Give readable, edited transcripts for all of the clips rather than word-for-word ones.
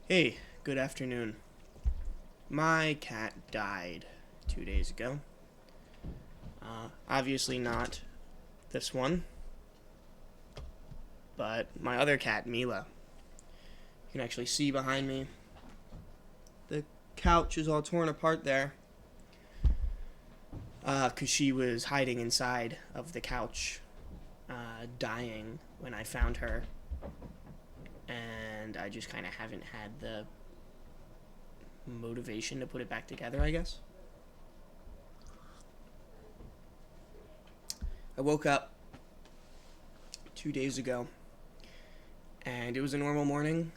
Hey, good afternoon. My cat died 2 days ago. Obviously not this one, but my other cat, Mila. You can actually see behind me. The couch is all torn apart there. Because she was hiding inside of the couch, dying when I found her. And I just kind of haven't had the motivation to put it back together, I guess. I woke up 2 days ago and it was a normal morning.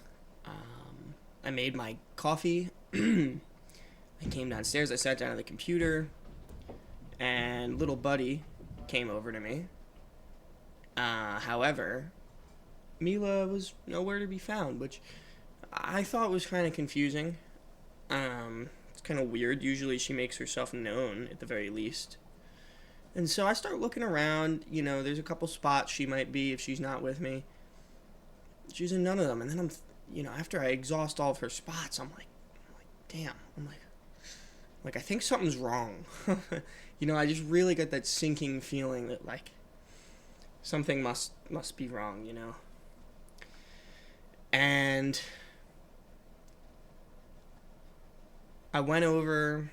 I made my coffee. I came downstairs, I sat down at the computer, and little buddy came over to me. However, Mila was nowhere to be found, which I thought was kind of confusing. It's kind of weird. Usually she makes herself known at the very least. And so I start looking around. There's a couple spots she might be if she's not with me. She's in none of them. And then after I exhaust all of her spots, I'm like, damn. I'm like, I think something's wrong. I just really get that sinking feeling that like something must be wrong. And I went over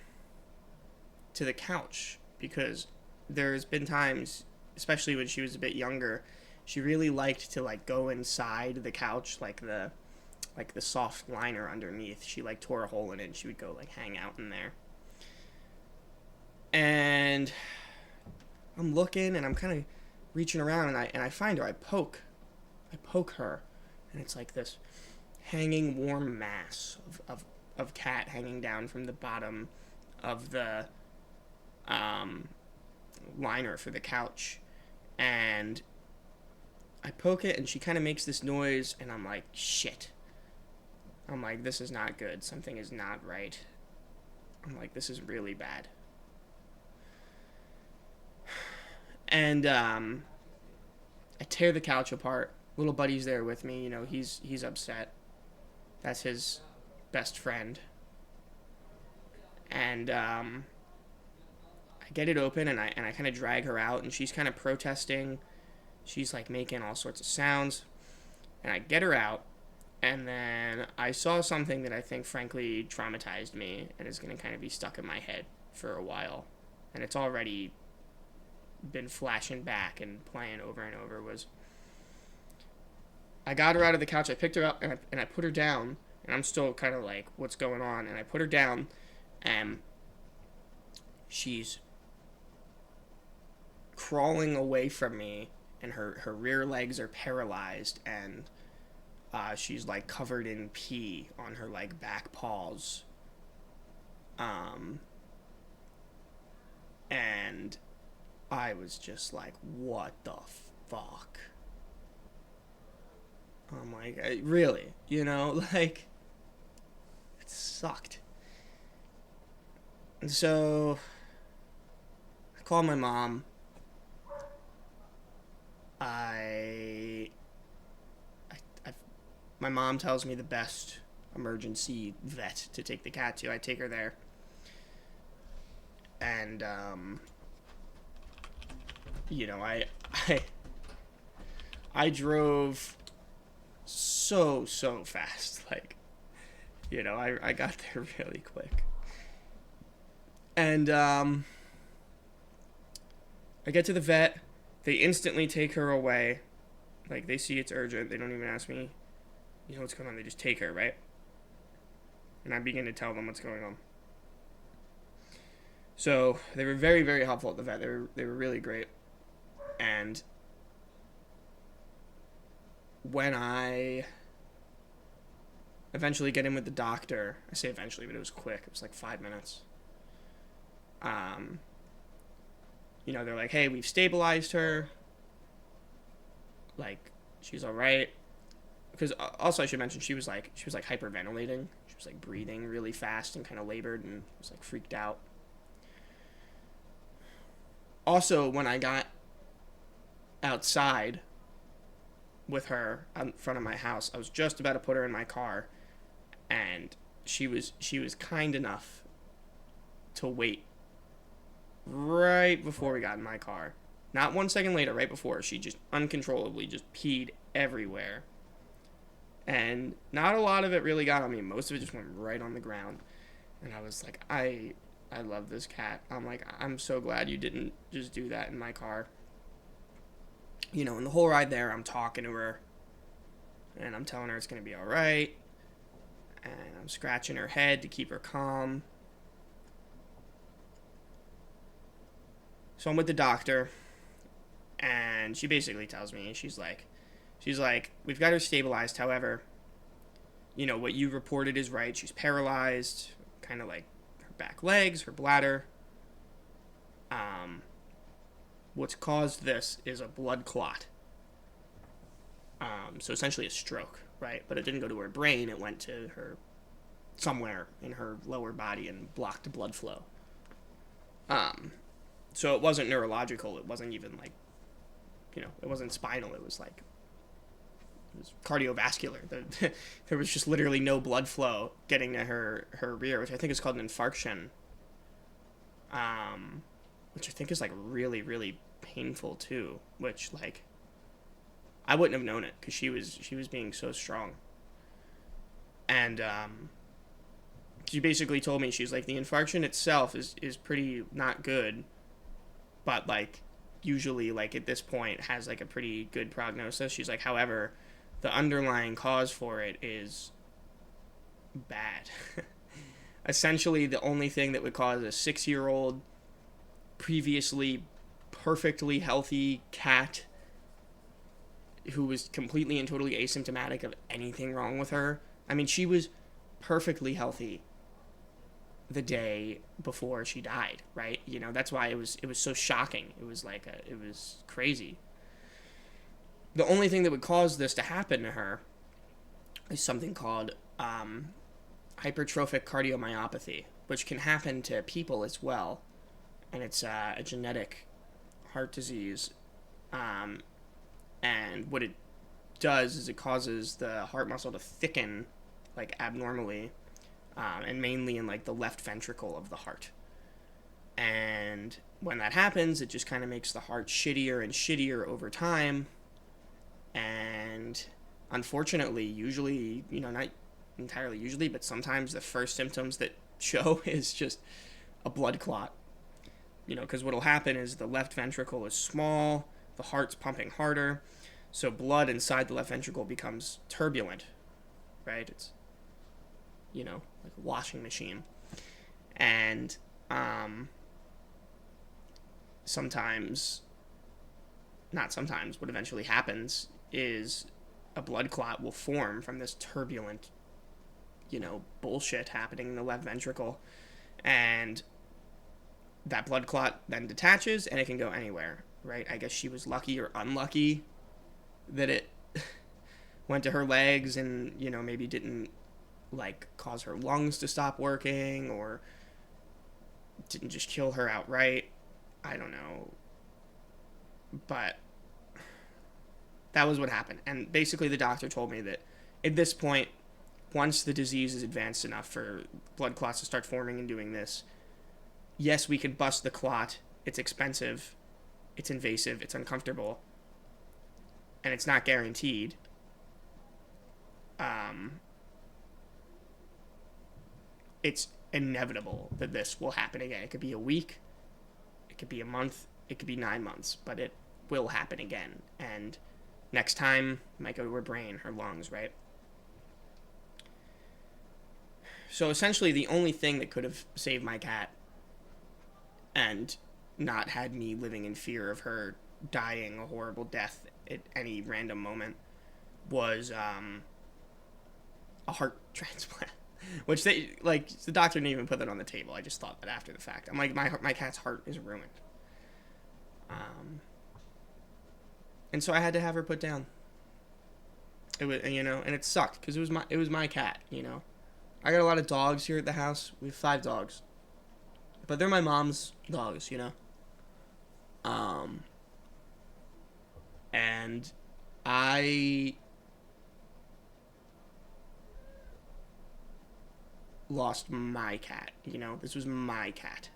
to the couch because there's been times, especially when she was a bit younger, she really liked to like go inside the couch, like the soft liner underneath. She like tore a hole in it and she would go like hang out in there. And I'm looking and I'm kind of reaching around and I find her. I poke her, and it's like this hanging warm mass of cat hanging down from the bottom of the liner for the couch. And I poke it and she kind of makes this noise and I'm like, shit. I'm like, this is not good. Something is not right. I'm like, this is really bad. And I tear the couch apart. Little buddy's there with me. He's upset. That's his best friend. And I get it open and I kind of drag her out and she's kind of protesting. She's like making all sorts of sounds. And I get her out. And then I saw something that I think frankly traumatized me and is going to kind of be stuck in my head for a while. And it's already been flashing back and playing over and over. Was I got her out of the couch, I picked her up and I put her down. And I'm still kind of like, what's going on? And I put her down and she's crawling away from me and her rear legs are paralyzed and she's like covered in pee on her like back paws. Um, and I was just like, what the fuck? I'm like, really? Like, it sucked. And so I called my mom. I, I my mom tells me the best emergency vet to take the cat to. I take her there, and I I drove so fast. Like, I got there really quick, and I get to the vet. They instantly take her away. Like, they see it's urgent. They don't even ask me, what's going on. They just take her, right? And I begin to tell them what's going on. So they were very, very helpful at the vet. They were really great. And when I eventually get in with the doctor, I say eventually, but it was quick. It was like 5 minutes. Um, they're like, hey, we've stabilized her. Like, she's all right. Because also I should mention she was like hyperventilating. She was like breathing really fast and kind of labored and was like freaked out. Also, when I got outside with her out in front of my house, I was just about to put her in my car, and she was kind enough to wait right before we got in my car. Not 1 second later, right before, she just uncontrollably just peed everywhere. And not a lot of it really got on me. Most of it just went right on the ground. And I was like, I love this cat. I'm like, I'm so glad you didn't just do that in my car. And the whole ride there, I'm talking to her, and I'm telling her it's gonna be all right, and I'm scratching her head to keep her calm. So I'm with the doctor, and she basically tells me, she's like, we've got her stabilized. However, what you reported is right. She's paralyzed, kind of like her back legs, her bladder. Um, what's caused this is a blood clot. So essentially a stroke, right? But it didn't go to her brain. It went to her somewhere in her lower body and blocked blood flow. Um, so it wasn't neurological. It wasn't even like, it wasn't spinal. It was cardiovascular. There was just literally no blood flow getting to her rear, which I think is called an infarction. Which I think is like really, really painful too. Which like I wouldn't have known it because she was being so strong. And she basically told me, she's like, the infarction itself is pretty not good, but like usually like at this point has like a pretty good prognosis. She's like, however, the underlying cause for it is bad. Essentially, the only thing that would cause a 6-year-old, previously perfectly healthy cat who was completely and totally asymptomatic of anything wrong with her. I mean, she was perfectly healthy the day before she died, right? That's why it was so shocking. It was like it was crazy. The only thing that would cause this to happen to her is something called hypertrophic cardiomyopathy, which can happen to people as well, and it's a genetic heart disease. And what it does is it causes the heart muscle to thicken, like abnormally, and mainly in like the left ventricle of the heart. And when that happens, it just kind of makes the heart shittier and shittier over time. And unfortunately, usually, not entirely usually, but sometimes the first symptoms that show is just a blood clot. Because what'll happen is the left ventricle is small, the heart's pumping harder, so blood inside the left ventricle becomes turbulent, right? It's, like a washing machine. And not sometimes, what eventually happens is a blood clot will form from this turbulent, bullshit happening in the left ventricle. And that blood clot then detaches and it can go anywhere, right? I guess she was lucky or unlucky that it went to her legs and, maybe didn't like cause her lungs to stop working or didn't just kill her outright. I don't know. But that was what happened. And basically the doctor told me that at this point, once the disease is advanced enough for blood clots to start forming and doing this, yes, we could bust the clot. It's expensive. It's invasive. It's uncomfortable. And it's not guaranteed. It's inevitable that this will happen again. It could be a week. It could be a month. It could be 9 months. But it will happen again. And next time, it might go to her brain, her lungs, right? So essentially, the only thing that could have saved my cat and not had me living in fear of her dying a horrible death at any random moment was a heart transplant. Which the doctor didn't even put that on the table. I just thought that after the fact. I'm like, my cat's heart is ruined. And so I had to have her put down. It was, and it sucked because it was my cat. I got a lot of dogs here at the house. We have 5 dogs, but they're my mom's dogs. And I lost my cat. You know, this was my cat.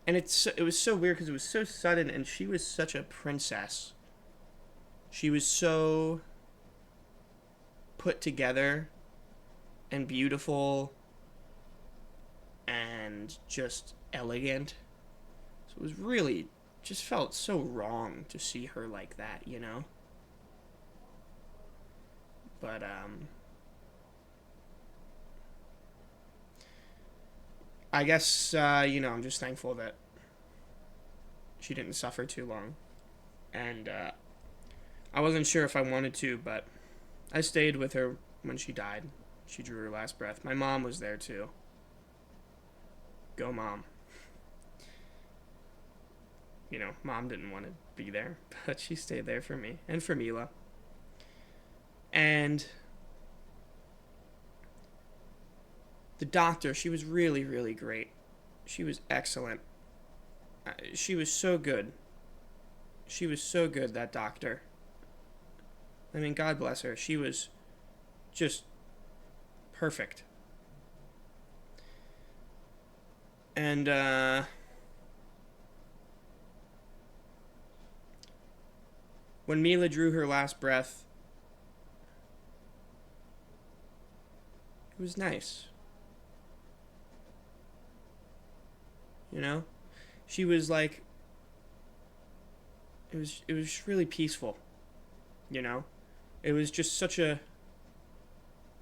And it was so weird because it was so sudden, and she was such a princess. She was so put together and beautiful and just elegant. So it was really just felt so wrong to see her like that, you know? But I guess I'm just thankful that she didn't suffer too long. And I wasn't sure if I wanted to, but I stayed with her when she died. She drew her last breath. My mom was there too. Go mom. Mom didn't want to be there, but she stayed there for me and for Mila. And the doctor, she was really, really great. She was excellent. She was so good. She was so good, that doctor. I mean, God bless her. She was just perfect. And when Mila drew her last breath, it was nice. You know? She was like, it was really peaceful. You know? It was just it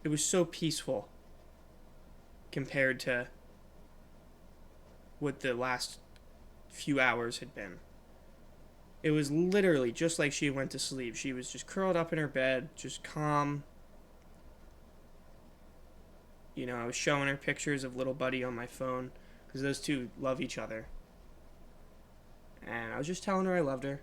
was so peaceful compared to what the last few hours had been. It was literally just like she went to sleep. She was just curled up in her bed, just calm. I was showing her pictures of little Buddy on my phone because those two love each other. And I was just telling her I loved her.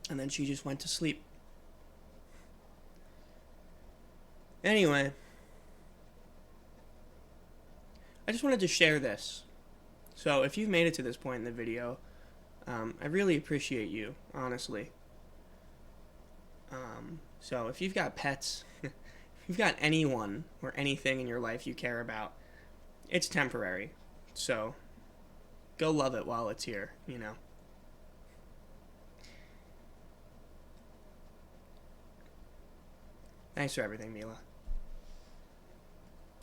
And then she just went to sleep. Anyway, I just wanted to share this. So if you've made it to this point in the video, I really appreciate you, honestly. So if you've got pets, if you've got anyone or anything in your life you care about, it's temporary. So go love it while it's here, Thanks for everything, Mila.